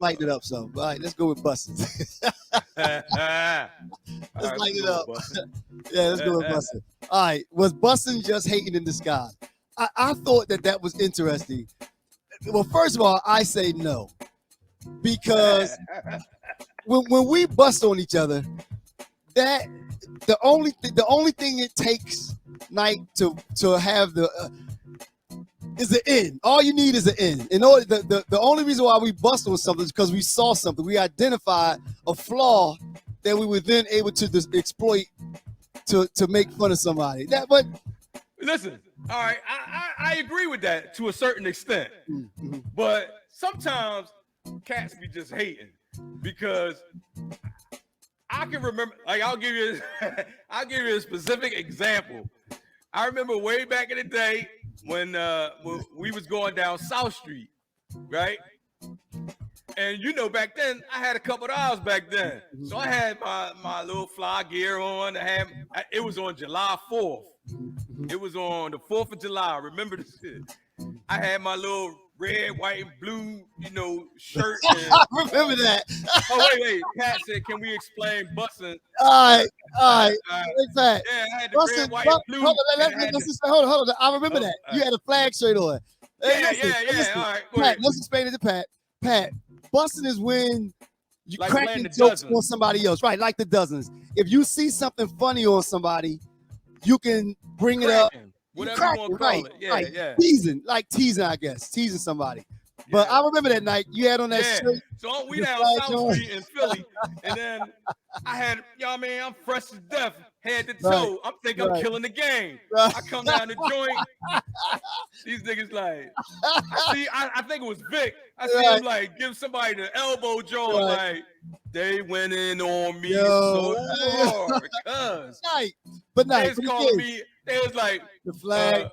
lighten it up some. All right, let's go with bussin. Let's lighten it up. Yeah, let's go with bussin. All right, was bussin just hating in disguise? I thought that was interesting. Well, first of all, I say no because when we bust on each other, that the only thing it takes, Nike, to have the is the end. All you need is an end. In order, the only reason why we bust on something is because we saw something. We identified a flaw that we were then able to exploit to make fun of somebody. But listen, all right, I agree with that to a certain extent, but sometimes cats be just hating because I can remember. Like I'll give you a specific example. I remember way back in the day when we was going down South Street, right? And back then I had a couple of dollars back then, so I had my little fly gear on. It was on July 4th. It was on the 4th of July. Remember this shit? I had my little red, white, and blue, shirt. And, I remember that. Oh wait. Pat said, "Can we explain bussin'?" All right. Yeah, I had the bussin', red, white, and blue. Hold on. I remember that. You had a flag shirt on. Yeah. All right, Pat, let's explain it to Pat. Pat, bussin' is when you like cracking jokes on somebody else, right? Like the dozens. If you see something funny on somebody, you can bring it up. Whatever you want to call it. Yeah. Teasing, I guess. Teasing somebody. But I remember that night you had on that shirt. So we down South Street in Philly, and then I had, I'm fresh as death, head to toe. I'm thinking I'm killing the game. I come down the joint. These niggas like, I think it was Vic. I see him like give somebody the elbow joint, like they went in on me so hard. But they was calling me. They was like the flag.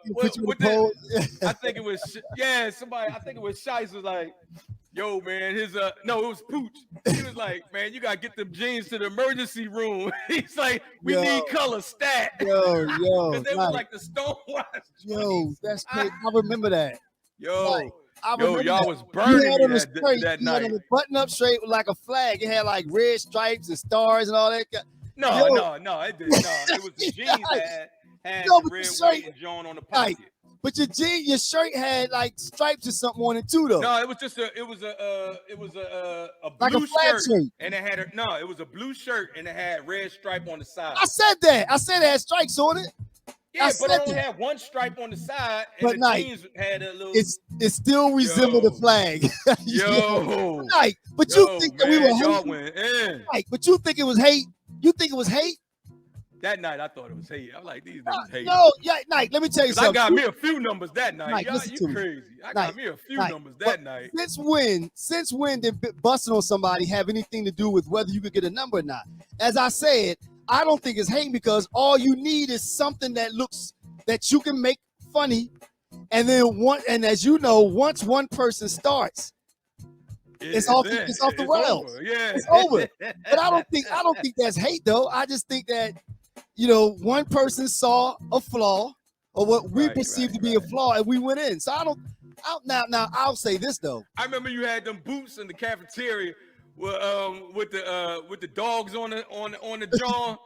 I think it was somebody. I think it was Shice was like, "Yo, man, no, it was Pooch." He was like, "Man, you gotta get them jeans to the emergency room." He's like, "We need color stat." Because they were like the Stonewatch. That's crazy. I remember that. Y'all was burning me that night. Had on a button-up shirt with like a flag. It had like red stripes and stars and all that. No, it didn't. No, it was the jeans that had the red, white, and John on the pocket. But your shirt had like stripes or something on it too, though. No, it was just a like blue a flag shirt, and it had it was a blue shirt and it had red stripe on the side. I said that. I said it had stripes on it. Yeah, but it only had one stripe on the side, and but the jeans had a little. It still resembled the flag. But you think that we were hating? But you think it was hate? You think it was hate? That night, I thought it was hate. I'm like, these niggas hate. Let me tell you something. I got me a few numbers that night. Y'all, you crazy. I got me a few numbers that night. Since when did busting on somebody have anything to do with whether you could get a number or not? As I said, I don't think it's hate because all you need is something that you can make funny. And then as you know, once one person starts, it's off the rails. It's over. But I don't think that's hate though. I just think that one person saw a flaw or what we perceived to be a flaw, and we went in. So now I'll say this though. I remember you had them boots in the cafeteria with the dogs on the jaw.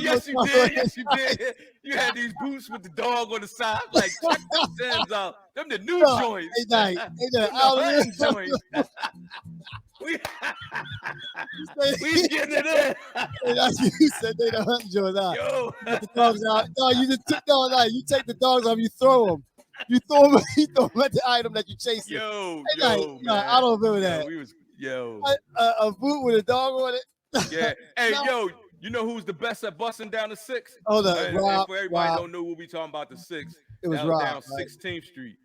Yes, you did. You had these boots with the dog on the side. Like, check those ends out. Them the new joints. Joints. We getting it in. You said they the hunting joints out. Put the dogs out. No, you just took those out. You take the dogs off. You throw them. You throw them at the item that you chase. Man. I don't remember that. A boot with a dog on it. Yeah. Hey, you know who's the best at busting down the 6th? Hold on. Rob, for everybody don't know, we'll be talking about the 6th. It was Rob, down 16th Street.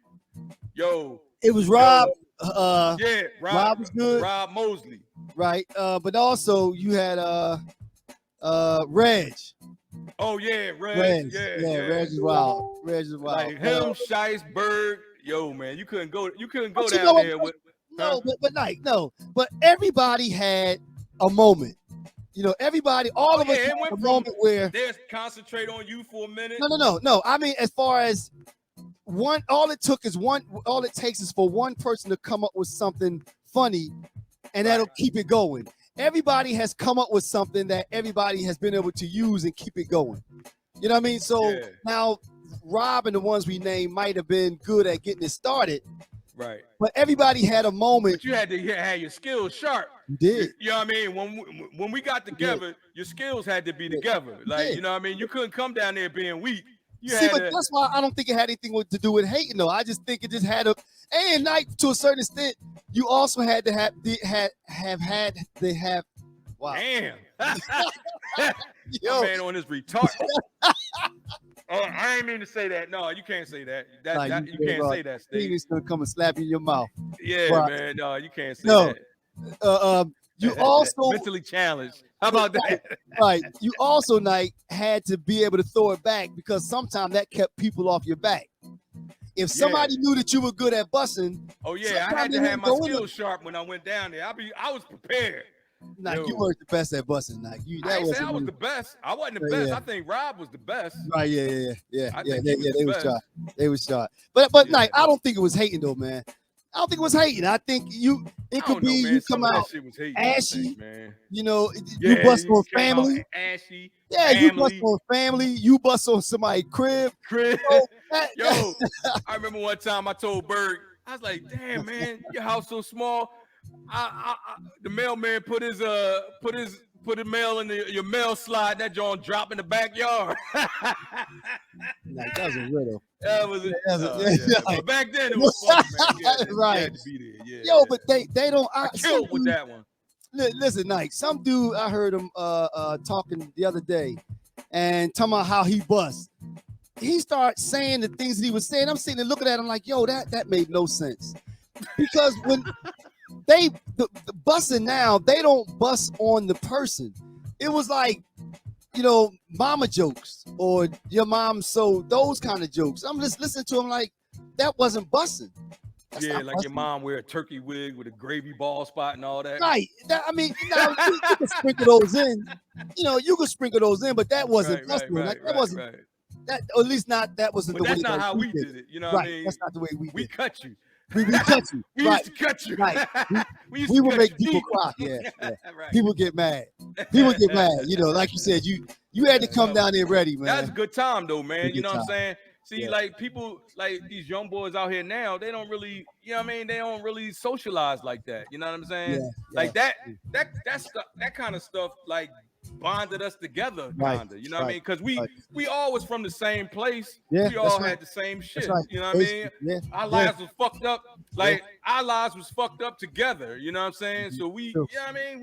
It was Rob. Rob was good. Rob Mosley. Right. But also you had Reg. Oh yeah, Reg. Reg is wild. Like him, Shice, Berg. Man, you couldn't go down there with. But everybody had a moment. Everybody, all of us had a moment where they concentrate on you for a minute. No. I mean, as far as all it takes is for one person to come up with something funny, and that'll keep it going. Everybody has come up with something that everybody has been able to use and keep it going. You know what I mean? So now Rob and the ones we named might have been good at getting it started. Right. But everybody had a moment. But you had to have your skills sharp. You did. You know what I mean? When we got together, your skills had to be together. Like, you know what I mean? You couldn't come down there being weak. But that's why I don't think it had anything to do with hating, though. I just think it just had and like to a certain extent, you also had to have wow. Damn. Yo, man on this retard. I ain't mean to say that. No, you can't say that. You can't say that, Steve. He's gonna come and slap you in your mouth. Yeah, man. No, you can't say that. You also mentally challenged. How about that? Right. You also had to be able to throw it back, because sometimes that kept people off your back. If somebody knew that you were good at busing, I had to have my skills sharp when I went down there. I was prepared. You weren't the best at busing. I didn't say I was the best. I wasn't the best. I think Rob was the best. Right? Yeah. They was sharp. But I don't think it was hating though, man. I don't think it was hating. I think it could be you come out ashy, man. You know, you bust on family. Ashy. Yeah, you bust on family. You bust on somebody's crib. Yo, I remember one time I told Berg, I was like, damn, man, your house so small. The mailman put the mail in your mail slide. That joint drop in the backyard. That was a riddle. But back then it was fun, man. Right. Had to be there. Yo, but they don't. I killed with that one. Listen, Nike. Some dude I heard him talking the other day, and talking about how he busts. He started saying the things that he was saying. I'm sitting there looking at him like, yo, that made no sense, because when the busting now, they don't bust on the person. It was like, you know, mama jokes or your mom, so those kind of jokes. I'm just listening to him like, that wasn't busting. That's like busting. your mom wear a turkey wig with a gravy ball spot and all that. Right. You can sprinkle those in. You know, you could sprinkle those in, but that wasn't busting. That wasn't. That, or at least not. That wasn't the way. That's not how we did it. You know what I mean? That's not the way we cut you. We cut you. We used to cut you. Right. We would make people cry. Yeah. Right. People get mad. You know, like you said, you had to come down there ready, man. That's a good time though, man. You know what I'm saying? See, like people, like these young boys out here now, they don't really, you know what I mean? They don't really socialize like that. You know what I'm saying? Like that kind of stuff, like bonded us together, kinda. You know what I mean? Because we all was from the same place. We all had the same shit. You know what I mean? Our lives was fucked up. Like our lives was fucked up together. You know what I'm saying? So you know what I mean?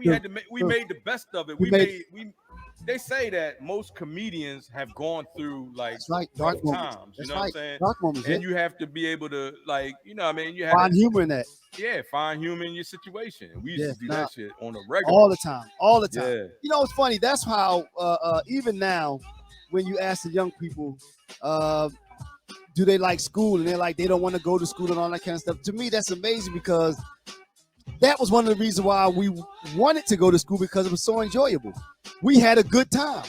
We made the best of it. They say that most comedians have gone through like dark times. You know what I'm saying? Dark moments, and you have to be able to, like, you know what I mean? You have find humor in that. Yeah, find humor in your situation. We used to do that shit on a regular. All the time. Yeah. You know, it's funny. That's how even now, when you ask the young people, do they like school? And they're like, they don't want to go to school and all that kind of stuff. To me, that's amazing, because that was one of the reasons why we wanted to go to school, because it was so enjoyable. We had a good time.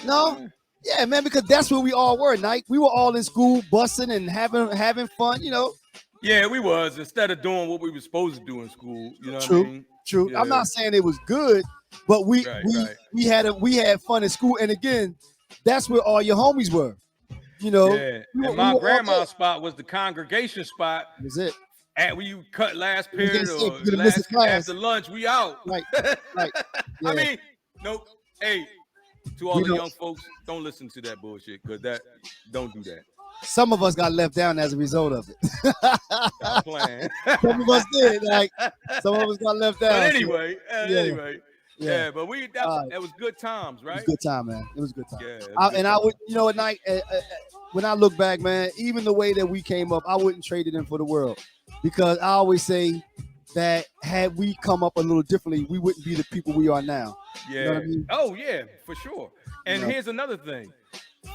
No? Yeah, man, because that's where we all were, Nike. We were all in school, busting and having fun, you know. Yeah, we was, instead of doing what we were supposed to do in school. You know what I mean? True. Yeah. I'm not saying it was good, but we had fun in school. And again, that's where all your homies were. You know. Yeah. And my grandma's spot was the congregation spot. That was it. When you cut last period or last after lunch, we out. Right. Yeah. I mean, no. Hey, to all the young folks, don't listen to that bullshit, because don't do that. Some of us got left down as a result of it. Stop playing. Some of us did. Like, some of us got left down. But anyway, but that was good times, right? It was good time, man. It was good time. Yeah, I would, you know, at night, when I look back, man, even the way that we came up, I wouldn't trade it in for the world, because I always say that had we come up a little differently, we wouldn't be the people we are now. Yeah. You know what I mean? Oh yeah, for sure. And here's another thing: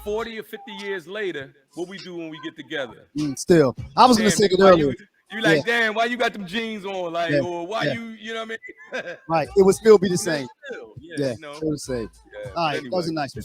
40 or 50 years later, what we do when we get together? Still, I was gonna say it earlier. You like, damn, why you got them jeans on? Like, or why you know what I mean? Right. It would still be the same. Still, Still the same. Yeah. All right, Anyway, that was a nice one.